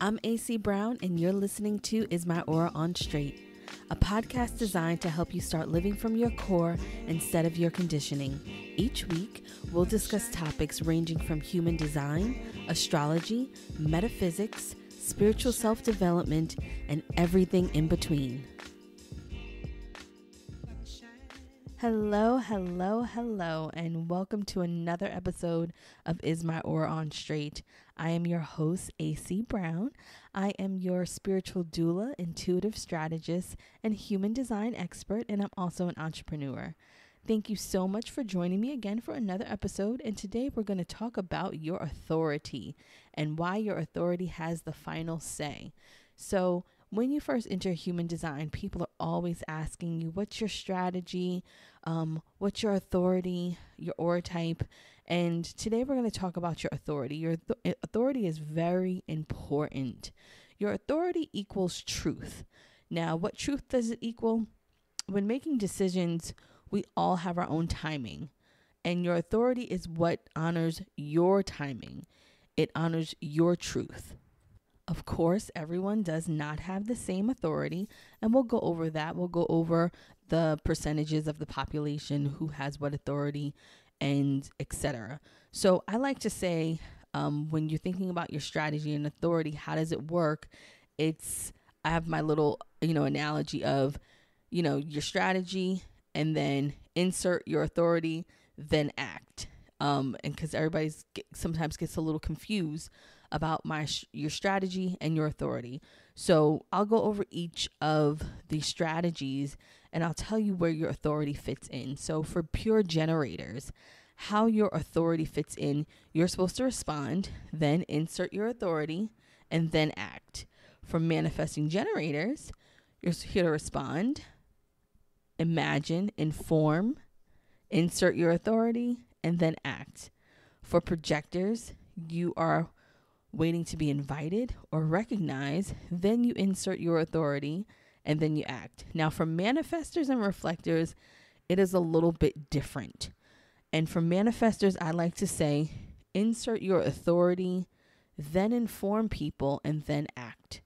I'm AC Brown, and you're listening to Is My Aura On Straight, a podcast designed to help you start living from your core instead of your conditioning. Each week, we'll discuss topics ranging from human design, astrology, metaphysics, spiritual self-development, and everything in between. Hello, and welcome to another episode of Is My Aura On Straight. I am your host, AC Brown. I am your spiritual doula, intuitive strategist, and human design expert, and I'm also an entrepreneur. Thank you so much for joining me again for another episode, and today we're going to talk about your authority and why your authority has the final say. So, when you first enter human design, people are always asking you, what's your strategy? What's your authority, your aura type? And today we're going to talk about your authority. Your authority is very important. Your authority equals truth. Now, what truth does it equal? When making decisions, we all have our own timing. And your authority is what honors your timing. It honors your truth. Of course, everyone does not have the same authority, and we'll go over that. We'll go over the percentages of the population who has what authority and etc. So I like to say, when you're thinking about your strategy and authority, how does it work? I have my little, analogy of, your strategy and then insert your authority, then act. And because everybody sometimes gets a little confused about your strategy and your authority. So I'll go over each of the strategies and I'll tell you where your authority fits in. So for pure generators, how your authority fits in, you're supposed to respond, then insert your authority, and then act. For manifesting generators, you're here to respond, imagine, inform, insert your authority, and then act. For projectors, you are waiting to be invited or recognized, then you insert your authority, and then you act. Now, for manifestors and reflectors, it is a little bit different. And for manifestors, I like to say, insert your authority, then inform people, and then act.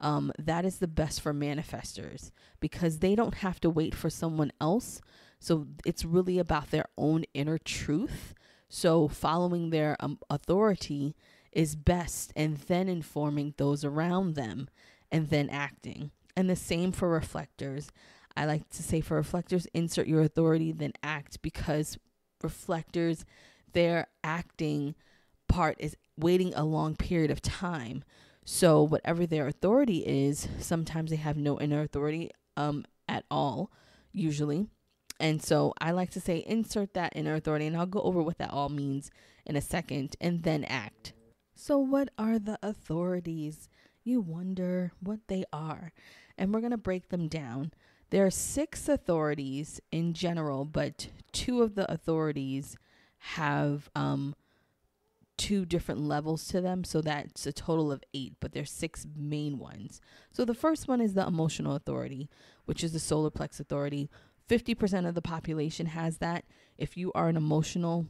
That is the best for manifestors because they don't have to wait for someone else. So it's really about their own inner truth. So following their authority is best, and then informing those around them and then acting. And the same for reflectors. I like to say for reflectors, insert your authority, then act, because reflectors, their acting part is waiting a long period of time. So whatever their authority is, sometimes they have no inner authority at all, usually. And so I like to say insert that inner authority, and I'll go over what that all means in a second, and then act. So what are the authorities? You wonder what they are. And we're going to break them down. There are 6 authorities in general, but 2 of the authorities have 2 different levels to them. So that's a total of 8, but there's 6 main ones. So the first one is the emotional authority, which is the solar plex authority. 50% of the population has that. If you are an emotional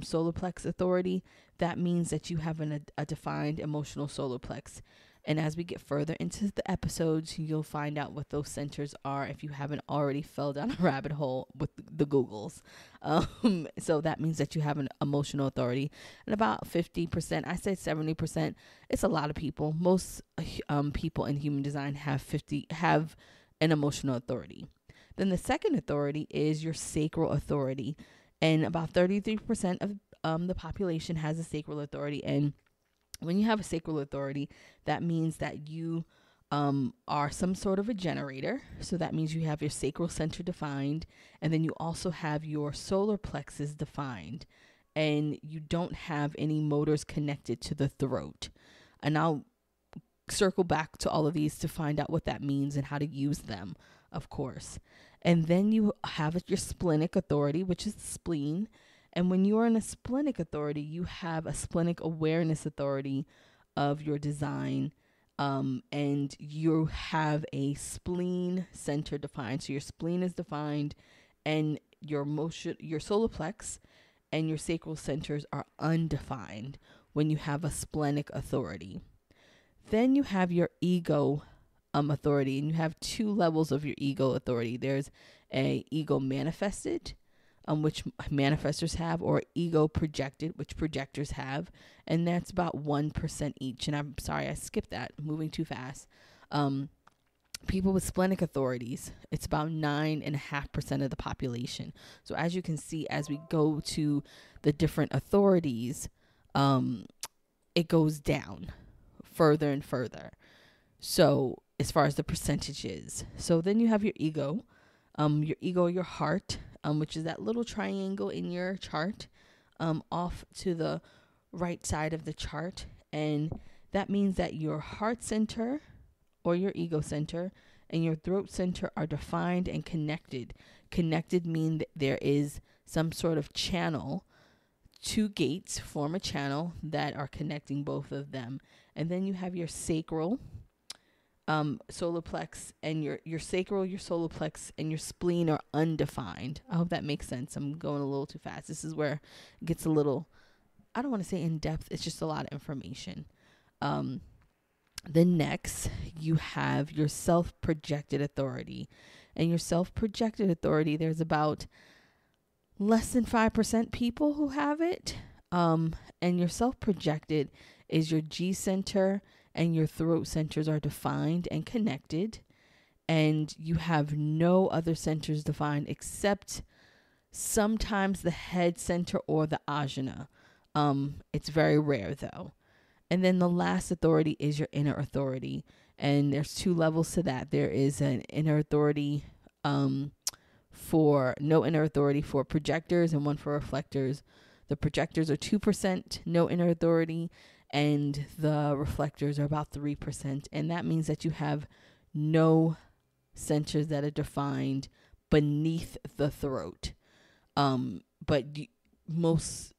solar plex authority, that means that you have a defined emotional solar plex. And as we get further into the episodes, you'll find out what those centers are if you haven't already fell down a rabbit hole with the Googles. So that means that you have an emotional authority. And about 50%, I say 70%, it's a lot of people. Most people in human design have an emotional authority. Then the second authority is your sacral authority. And about 33% of the population has a sacral authority. And when you have a sacral authority, that means that you are some sort of a generator. So that means you have your sacral center defined. And then you also have your solar plexus defined. And you don't have any motors connected to the throat. And I'll circle back to all of these to find out what that means and how to use them, of course. And then you have your splenic authority, which is the spleen. And when you are in a splenic authority, you have a splenic awareness authority of your design. And you have a spleen center defined. So your spleen is defined, and your solar plex and your sacral centers are undefined when you have a splenic authority. Then you have your ego authority, and you have two levels of your ego authority. There's a ego manifested, which manifestors have, or ego projected, which projectors have, and that's about 1% each. And I'm sorry, I skipped that, moving too fast. People with splenic authorities, it's about 9.5% of the population. So as you can see, as we go to the different authorities, it goes down further and further. So as far as the percentages, so then you have your ego, your heart, which is that little triangle in your chart, off to the right side of the chart. And that means that your heart center, or your ego center, and your throat center are defined and connected. Connected mean that there is some sort of channel. Two gates form a channel that are connecting both of them. And then you have your sacral, solar plex, and your sacral, your solar plex, and your spleen are undefined. I hope that makes sense. I'm going a little too fast. This is where it gets a little, I don't want to say in depth. It's just a lot of information. Then next, you have your self-projected authority. And your self-projected authority, there's about less than 5% people who have it. And your self-projected is your G center and your throat centers are defined and connected. And you have no other centers defined except sometimes the head center or the ajna. It's very rare though. And then the last authority is your inner authority. And there's two levels to that. There is an inner authority for no inner authority for projectors and one for reflectors. The projectors are 2%, no inner authority, and the reflectors are about 3%. And that means that you have no centers that are defined beneath the throat. Most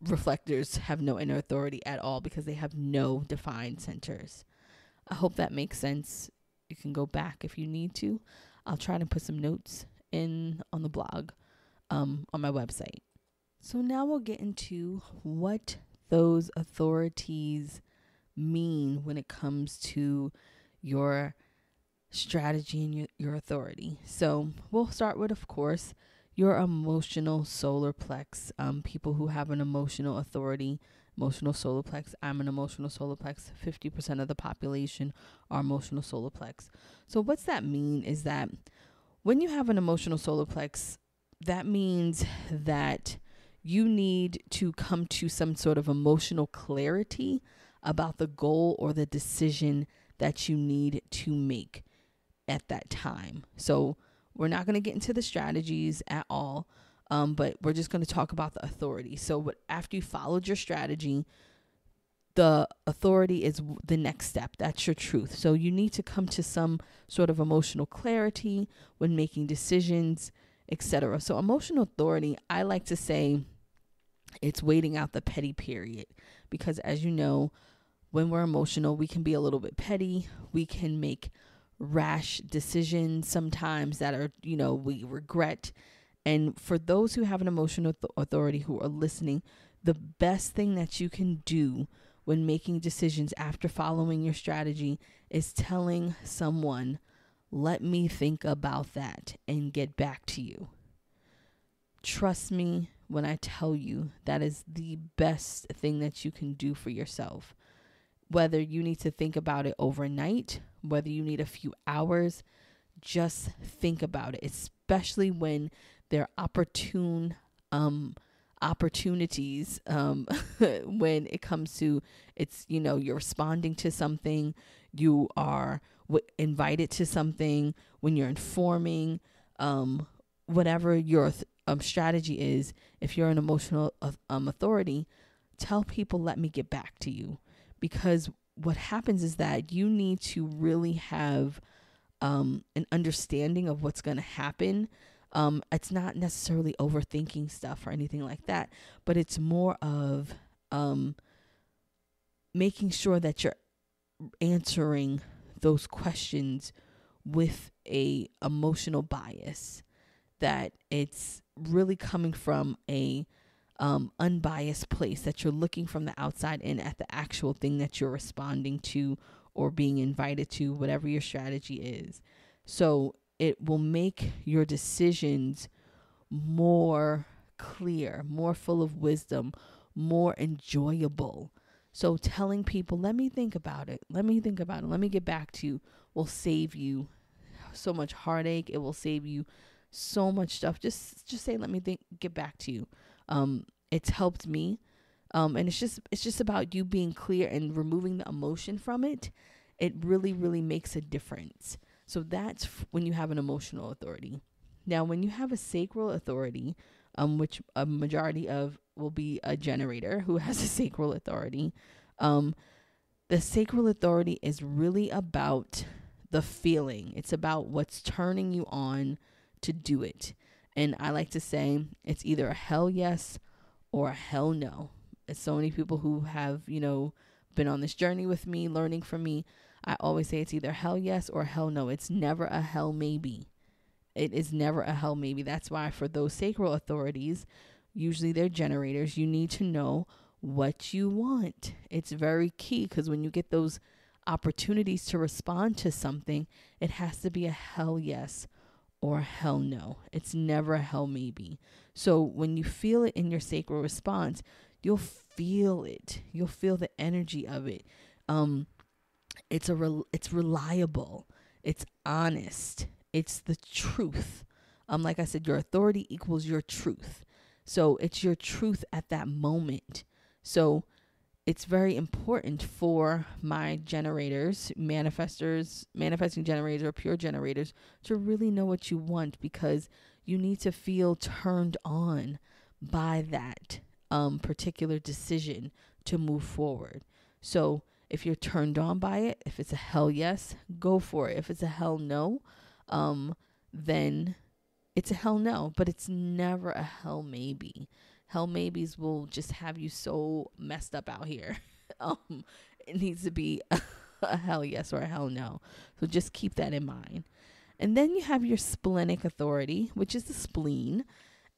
reflectors have no inner authority at all because they have no defined centers. I hope that makes sense. You can go back if you need to. I'll try to put some notes on the blog, on my website. So now we'll get into what those authorities mean when it comes to your strategy and your authority. So we'll start with, of course, your emotional solar plex. People who have an emotional authority, emotional solar plex. I'm an emotional solar plex. 50% of the population are emotional solar plex. So what's that mean is that when you have an emotional solar plex, that means that you need to come to some sort of emotional clarity about the goal or the decision that you need to make at that time. So we're not going to get into the strategies at all, but we're just going to talk about the authority. So after you followed your strategy, the authority is the next step. That's your truth. So you need to come to some sort of emotional clarity when making decisions, etc. So emotional authority, I like to say it's waiting out the petty period, because as you know, when we're emotional, we can be a little bit petty. We can make rash decisions sometimes that are, we regret. And for those who have an emotional authority who are listening, the best thing that you can do when making decisions after following your strategy is telling someone, let me think about that and get back to you. Trust me when I tell you that is the best thing that you can do for yourself. Whether you need to think about it overnight, whether you need a few hours, just think about it, especially when there are opportunities when it comes to you're responding to something, you are invited to something, when you're informing, whatever your strategy is. If you're an emotional authority, tell people, let me get back to you. Because what happens is that you need to really have an understanding of what's going to happen. It's not necessarily overthinking stuff or anything like that, but it's more of making sure that you're answering those questions with a emotional bias, that it's really coming from a unbiased place, that you're looking from the outside in at the actual thing that you're responding to or being invited to, whatever your strategy is. So it will make your decisions more clear, more full of wisdom, more enjoyable. So telling people, let me think about it. Let me think about it. Let me get back to you will save you so much heartache. It will save you so much stuff. Just say, let me get back to you. It's helped me. And it's just about you being clear and removing the emotion from it. It really, really makes a difference. So that's when you have an emotional authority. Now, when you have a sacral authority, which a majority of will be a generator who has a sacral authority, the sacral authority is really about the feeling. It's about what's turning you on to do it. And I like to say it's either a hell yes or a hell no. It's so many people who have, been on this journey with me, learning from me. I always say it's either hell yes or hell no. It's never a hell maybe. It is never a hell maybe. That's why for those sacral authorities, usually they're generators, you need to know what you want. It's very key, because when you get those opportunities to respond to something, it has to be a hell yes or a hell no. It's never a hell maybe. So when you feel it in your sacral response, you'll feel it. You'll feel the energy of it. It's reliable. It's honest. It's the truth. Like I said, your authority equals your truth. So it's your truth at that moment. So it's very important for my generators, manifesting generators or pure generators, to really know what you want, because you need to feel turned on by that particular decision to move forward. So if you're turned on by it, if it's a hell yes, go for it. If it's a hell no, then it's a hell no, but it's never a hell maybe. Hell maybes will just have you so messed up out here. It needs to be a hell yes or a hell no. So just keep that in mind. And then you have your splenic authority, which is the spleen.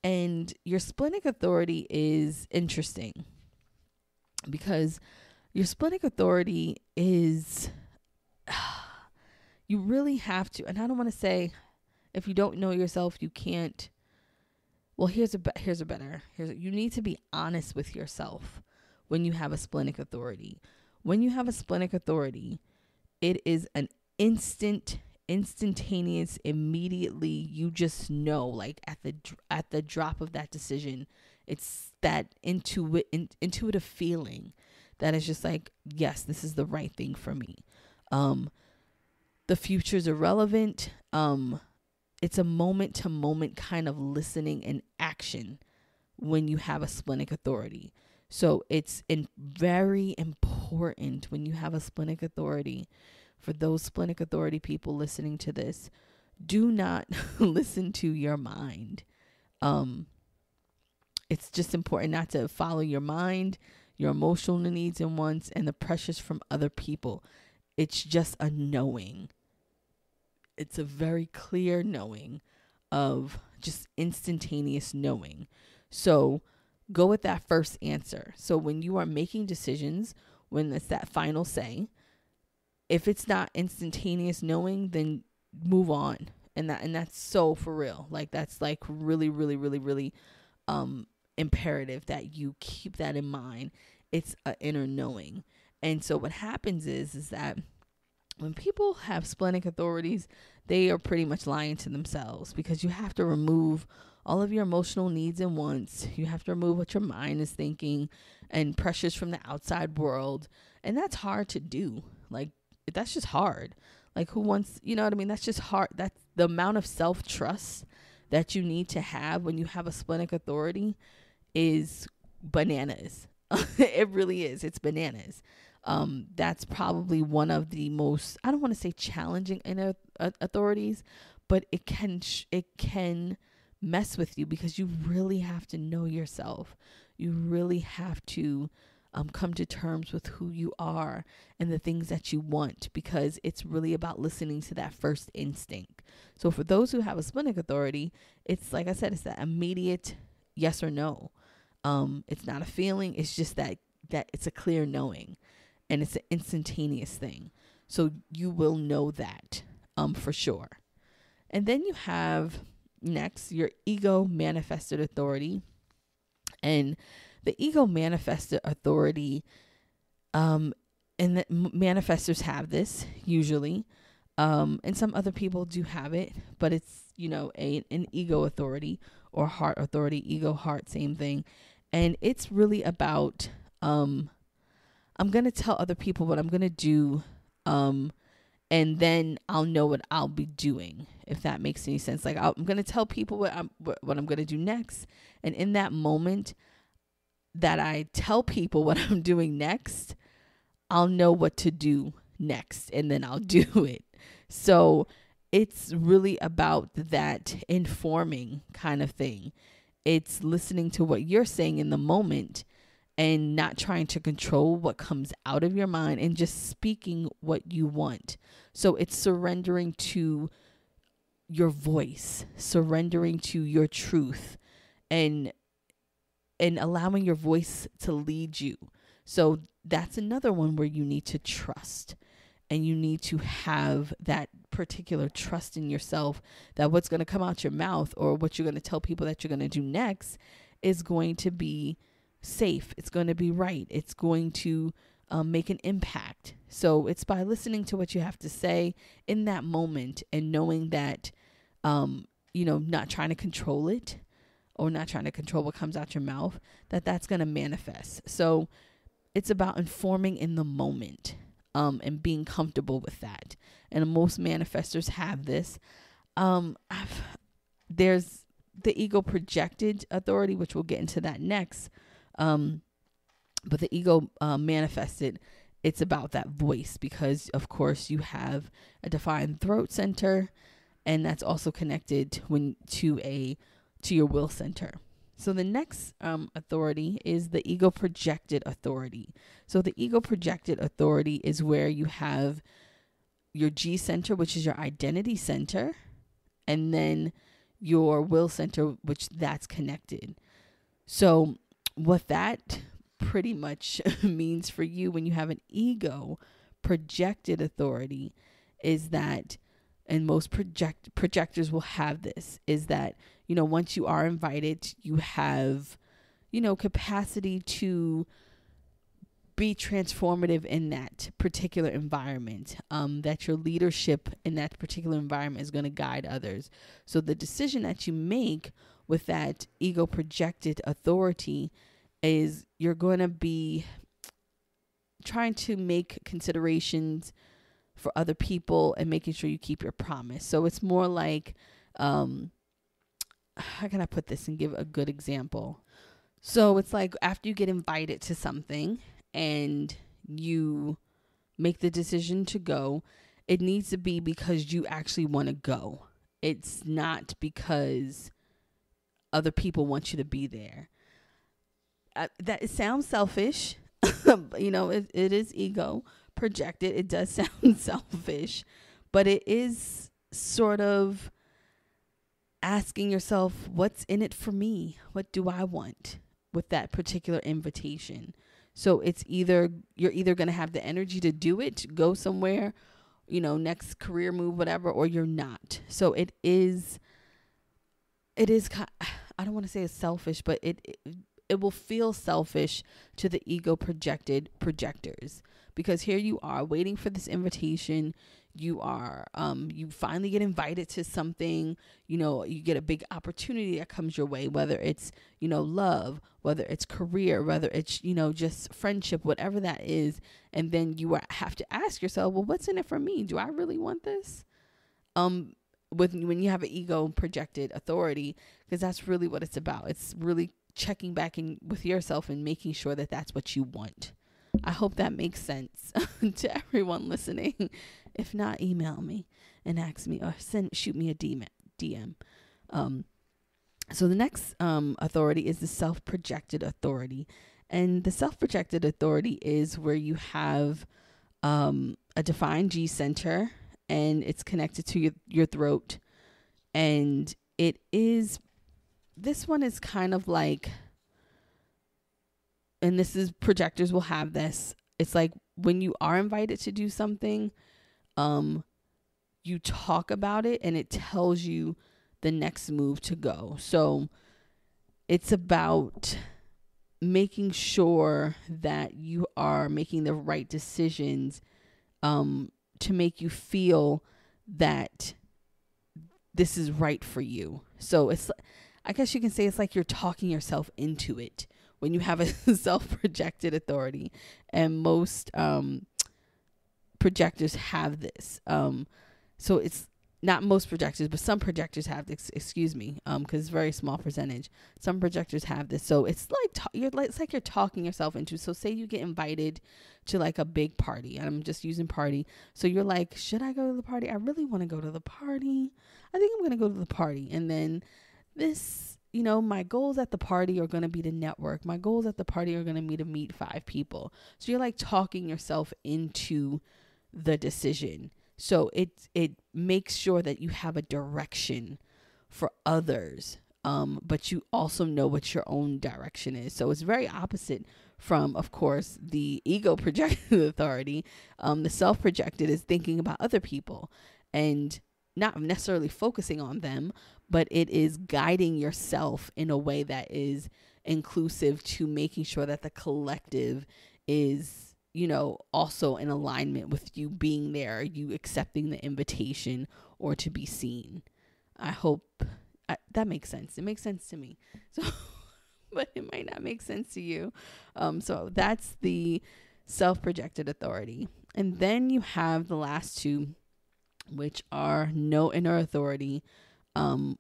And your splenic authority is interesting because your splenic authority is, you really have to, and I don't want to say, if you don't know yourself, you can't. Well, you need to be honest with yourself when you have a splenic authority. When you have a splenic authority, it is an instantaneous, immediately, you just know, like at the drop of that decision, it's that intuitive feeling that is just like, yes, this is the right thing for me. The future's irrelevant. It's a moment to moment kind of listening and action when you have a splenic authority. So it's very important when you have a splenic authority. For those splenic authority people listening to this, do not listen to your mind. It's just important not to follow your mind, your emotional needs and wants, and the pressures from other people. It's just a knowing. It's a very clear knowing of just instantaneous knowing. So go with that first answer. So when you are making decisions, when it's that final say, if it's not instantaneous knowing, then move on. And that's so for real. Like that's like really, really, really, really imperative that you keep that in mind. It's an inner knowing. And so what happens is that when people have splenic authorities, they are pretty much lying to themselves, because you have to remove all of your emotional needs and wants. You have to remove what your mind is thinking and pressures from the outside world. And that's hard to do. Like, that's just hard. Like, who wants, you know what I mean? That's just hard. That's the amount of self-trust that you need to have when you have a splenic authority is bananas. It really is. It's bananas. That's probably one of the most, I don't want to say challenging inner authorities, but it can mess with you, because you really have to know yourself. You really have to come to terms with who you are and the things that you want, because it's really about listening to that first instinct. So for those who have a splenic authority, it's like I said, it's that immediate yes or no. It's not a feeling. It's just that it's a clear knowing, and it's an instantaneous thing. So you will know that for sure. And then you have next your ego manifested authority. And the ego manifested authority, and the manifestors have this usually, and some other people do have it, but it's, an ego authority or heart authority. Ego, heart, same thing. And it's really about, I'm going to tell other people what I'm going to do, and then I'll know what I'll be doing, if that makes any sense. Like, I'm going to tell people what I'm going to do next. And in that moment that I tell people what I'm doing next, I'll know what to do next, and then I'll do it. So it's really about that informing kind of thing. It's listening to what you're saying in the moment and not trying to control what comes out of your mind, and just speaking what you want. So it's surrendering to your voice, surrendering to your truth, and allowing your voice to lead you. So that's another one where you need to trust, and you need to have that particular trust in yourself that what's going to come out your mouth, or what you're going to tell people that you're going to do next, is going to be safe. It's going to be right. It's going to make an impact. So it's by listening to what you have to say in that moment, and knowing that, not trying to control it, or not trying to control what comes out your mouth, that's going to manifest. So it's about informing in the moment, and being comfortable with that. And most manifestors have this. There's the ego projected authority, which we'll get into that next. But the ego manifested, it's about that voice, because of course you have a defined throat center, and that's also connected to your will center. So the next authority is the ego projected authority. So the ego projected authority is where you have your G center, which is your identity center, and then your will center, which that's connected. So what that pretty much means for you when you have an ego projected authority is that, and most projectors will have this, is that, once you are invited, you have, capacity to be transformative in that particular environment, that your leadership in that particular environment is going to guide others. So the decision that you make with that ego projected authority is you're going to be trying to make considerations for other people and making sure you keep your promise. So it's more like, how can I put this and give a good example? So it's like after you get invited to something and you make the decision to go, it needs to be because you actually want to go. It's not because other people want you to be there. That it sounds selfish. It is ego projected. It does sound selfish, but it is sort of asking yourself, what's in it for me? What do I want with that particular invitation? So it's you're either going to have the energy to do it, go somewhere, next career move, whatever, or you're not. So it is, I don't want to say it's selfish, but it will feel selfish to the ego projectors, because here you are waiting for this invitation. You are, you finally get invited to something, you get a big opportunity that comes your way, whether it's, love, whether it's career, whether it's, just friendship, whatever that is. And then you have to ask yourself, well, what's in it for me? Do I really want this? When you have an ego projected authority, because that's really what it's about. It's really checking back in with yourself and making sure that that's what you want. I hope that makes sense to everyone listening. If not, email me and ask me, or shoot me a DM. So the next authority is the self-projected authority. And the self-projected authority is where you have a defined G center, and it's connected to your throat. And this one is kind of like and this is, projectors will have this. It's like when you are invited to do something, you talk about it and it tells you the next move to go. So it's about making sure that you are making the right decisions to make you feel that this is right for you. So it's, I guess you can say it's like you're talking yourself into it when you have a self-projected authority. And most projectors have this. So it's not most projectors, but some projectors have this, excuse me, because it's a very small percentage. Some projectors have this. So it's like, it's like you're talking yourself into. So say you get invited to like a big party. I'm just using party. So you're like, should I go to the party? I really want to go to the party. I think I'm going to go to the party. And then this, my goals at the party are going to be to network. My goals at the party are going to be to meet 5 people. So you're like talking yourself into the decision. So it makes sure that you have a direction for others, but you also know what your own direction is. So it's very opposite from, of course, the ego projected authority. The self-projected is thinking about other people and not necessarily focusing on them, but it is guiding yourself in a way that is inclusive to making sure that the collective is, also in alignment with you being there, you accepting the invitation or to be seen. I hope that makes sense. It makes sense to me. So, but it might not make sense to you. So that's the self-projected authority. And then you have the last two, which are no inner authority,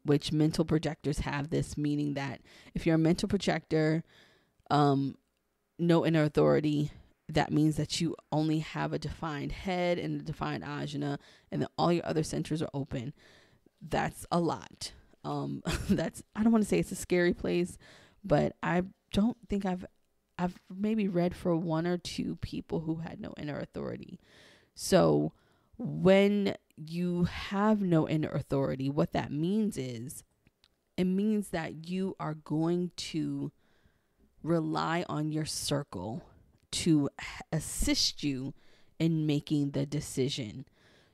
which mental projectors have this, meaning that if you're a mental projector, no inner authority, that means that you only have a defined head and a defined ajna, and then all your other centers are open. That's a lot. That's, I don't want to say it's a scary place, but I don't think I've maybe read for 1 or 2 people who had no inner authority. So when you have no inner authority, what that means is, it means that you are going to rely on your circle to assist you in making the decision.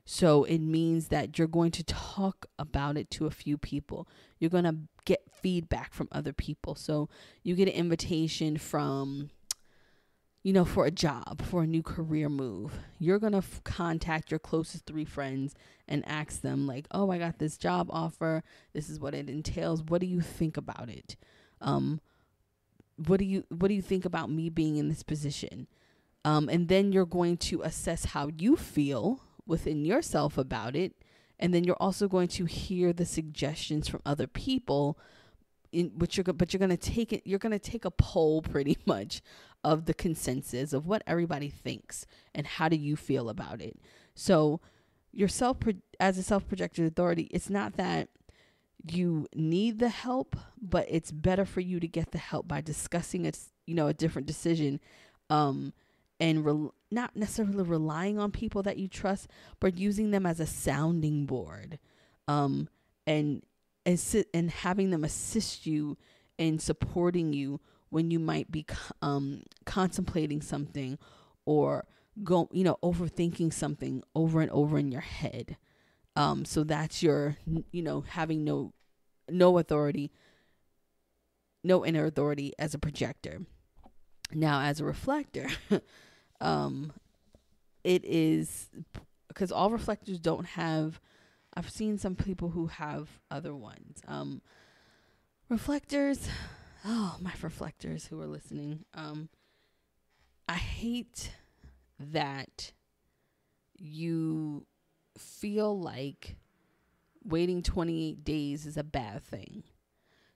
So it means that you're going to talk about it to a few people. You're going to get feedback from other people. So you get an invitation from, for a job, for a new career move. You're going to contact your closest 3 friends and ask them like, oh, I got this job offer. This is what it entails. What do you think about it? What do you think about me being in this position? And then you're going to assess how you feel within yourself about it. And then you're also going to hear the suggestions from other people, but you're going to take it. You're going to take a poll pretty much of the consensus of what everybody thinks and how do you feel about it. So yourself as a self-projected authority, it's not that you need the help, but it's better for you to get the help by discussing a different decision, and not necessarily relying on people that you trust, but using them as a sounding board, and having them assist you in supporting you when you might be contemplating something or overthinking something over and over in your head. So that's your, having no authority, no inner authority as a projector. Now, as a reflector, it is, because all reflectors don't have, I've seen some people who have other ones. Reflectors, my reflectors who are listening, I hate that you feel like waiting 28 days is a bad thing.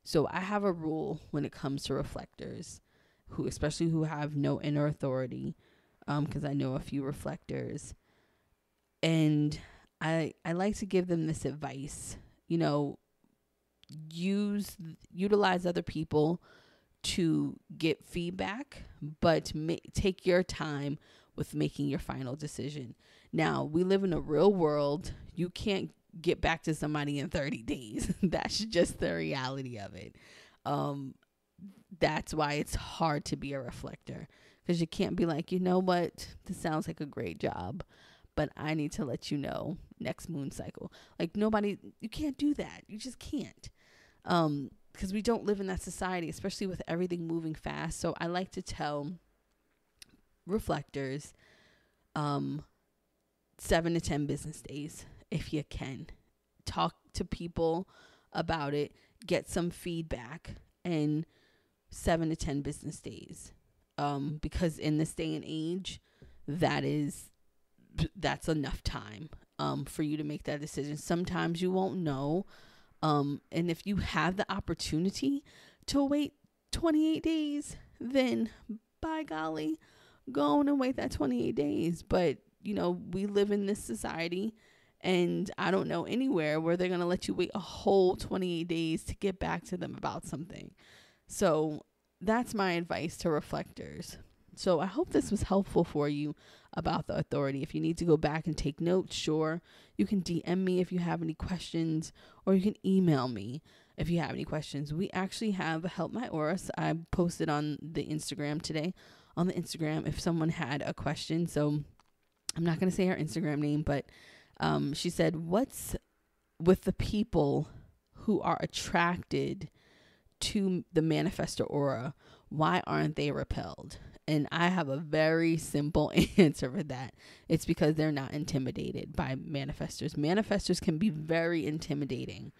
So I have a rule when it comes to reflectors, especially who have no inner authority, because I know a few reflectors, and I like to give them this advice. Utilize other people to get feedback, but take your time with making your final decision. Now, we live in a real world. You can't get back to somebody in 30 days. That's just the reality of it. that's why it's hard to be a reflector, because you can't be like, you know what, this sounds like a great job, but I need to let you know next moon cycle. Like, nobody, you can't do that. You just can't. Because we don't live in that society, especially with everything moving fast. So I like to tell reflectors 7 to 10 business days if you can. Talk to people about it, get some feedback, and 7 to 10 business days. Because in this day and age, that's enough time for you to make that decision. Sometimes you won't know. And if you have the opportunity to wait 28 days, then by golly, go on and wait that 28 days. But, we live in this society, and I don't know anywhere where they're going to let you wait a whole 28 days to get back to them about something. So that's my advice to reflectors. So I hope this was helpful for you about the authority. If you need to go back and take notes, sure. You can DM me if you have any questions, or you can email me if you have any questions. We actually have Help My Aura. So I posted on the Instagram today, on the Instagram, if someone had a question. So I'm not going to say her Instagram name, but she said, what's with the people who are attracted to the manifestor aura? Why aren't they repelled? And I have a very simple answer for that. It's because they're not intimidated by manifestors. Manifestors can be very intimidating.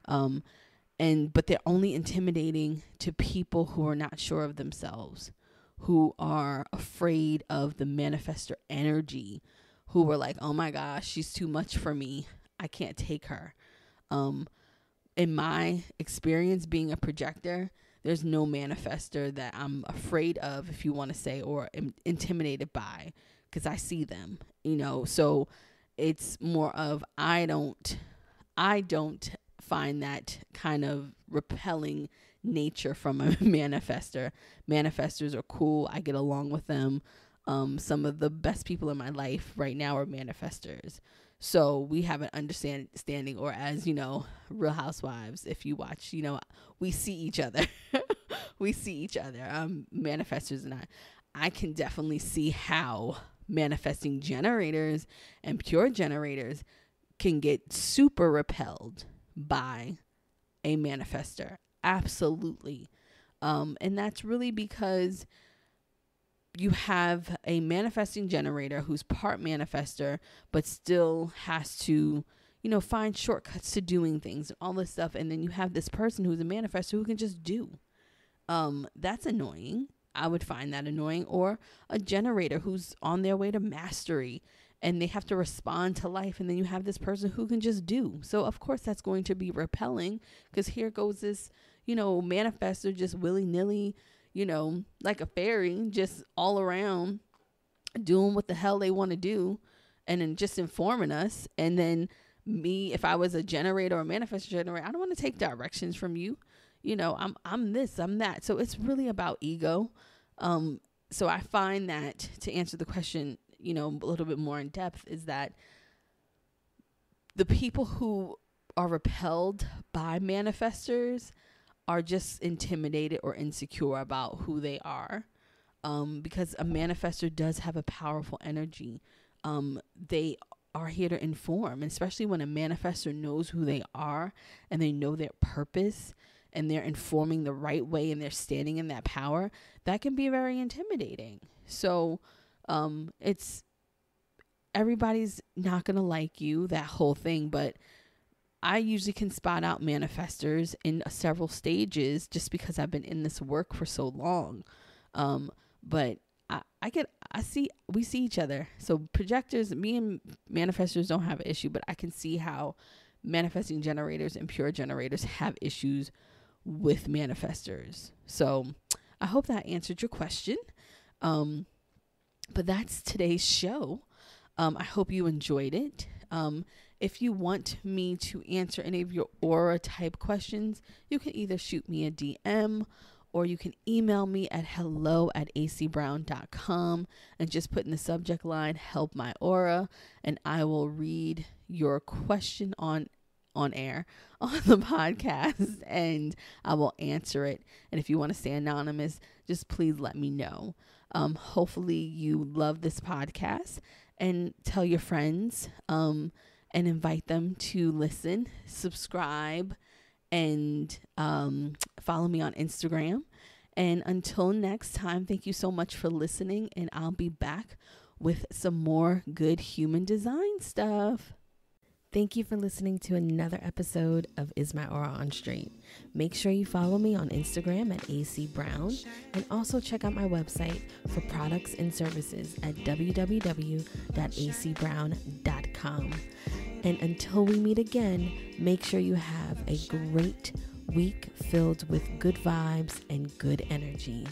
But they're only intimidating to people who are not sure of themselves, who are afraid of the manifestor energy, who were like, oh my gosh, she's too much for me. I can't take her. In my experience being a projector, there's no manifestor that I'm afraid of, if you want to say, or am intimidated by, because I see them, so it's more of, I don't find that kind of repelling nature from a manifestor. Manifestors are cool. I get along with them. Some of the best people in my life right now are manifestors. So we have an understanding, or as Real Housewives, if you watch, we see each other. We see each other. Manifestors and I can definitely see how manifesting generators and pure generators can get super repelled by a manifestor. Absolutely. And that's really because you have a manifesting generator who's part manifestor, but still has to, find shortcuts to doing things and all this stuff. And then you have this person who's a manifestor who can just do. That's annoying. I would find that annoying. Or a generator who's on their way to mastery and they have to respond to life. And then you have this person who can just do. So of course that's going to be repelling, because here goes this, manifestor just willy-nilly, like a fairy, just all around doing what the hell they want to do, and then just informing us. And then me, if I was a generator or a manifestor generator, I don't want to take directions from you. I'm this, I'm that. So it's really about ego. So I find that, to answer the question, a little bit more in depth, is that the people who are repelled by manifestors are just intimidated or insecure about who they are. Because a manifestor does have a powerful energy. They are here to inform, and especially when a manifestor knows who they are and they know their purpose and they're informing the right way and they're standing in that power, that can be very intimidating. So everybody's not going to like you, that whole thing, but I usually can spot out manifestors in several stages just because I've been in this work for so long. But we see each other. So projectors, me and manifestors don't have an issue, but I can see how manifesting generators and pure generators have issues with manifestors. So I hope that answered your question. But that's today's show. I hope you enjoyed it. If you want me to answer any of your aura type questions, you can either shoot me a DM or you can email me at hello@acbrown.com and just put in the subject line, Help My Aura, and I will read your question on on air on the podcast, and I will answer it. And if you want to stay anonymous, just please let me know. Hopefully you love this podcast, and tell your friends and invite them to listen, subscribe, and follow me on Instagram. And until next time, thank you so much for listening, and I'll be back with some more good human design stuff. Thank you for listening to another episode of Is My Aura on Straight. Make sure you follow me on Instagram at AC Brown, and also check out my website for products and services at www.acbrown.com. And until we meet again, make sure you have a great week filled with good vibes and good energy.